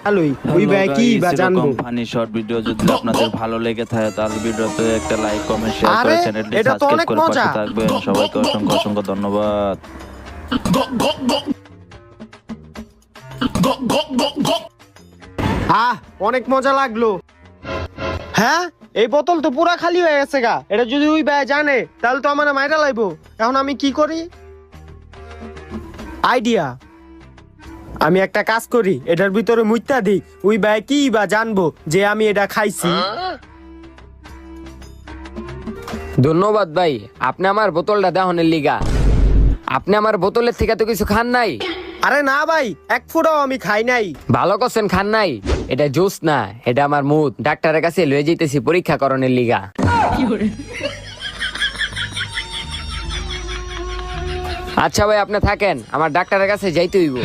ভালোই ওই ভাই কি বা জানবো। ফানি শর্ট ভিডিও যদি আপনাদের ভালো লেগে থাকে তাহলে ভিডিওতে একটা লাইক কমেন্ট শেয়ার করে আরে, চ্যানেলটি এটা তো সাবস্ক্রাইব অনেক করে পাশে মজা। থাকবেন। সবাইকে অসংখ্য অসংখ্য ধন্যবাদ। অনেক মজা লাগলো। হ্যাঁ, এই বোতল তো পুরা খালি হয়ে গেছে গা। এটা যদি ওই ভাই জানে তাহলে তো আমার মাইরা লাইবো। এখন আমি কি করি? আইডিয়া, আমি একটা কাজ করি, এটার ভিতরে মুইতা দিই। ওই ভাই কি বা জানবো যে আমি এটা খাইছি। ধন্যবাদ ভাই, আপনি আমার বোতলটা দেহনের লিগা। আপনি আমার বোতলের থেকে তো কিছু খান নাই? আরে না ভাই, এক ফুটাও আমি খাই নাই। ভালো করছেন, খান নাই। এটা জুস না, এটা আমার মুদ। ডাক্তারের কাছে লয়ে যেতেছি পরীক্ষা করণের লিগা। আচ্ছা ভাই, আপনি থাকেন, আমার ডাক্তারের কাছে যাইতে হইব।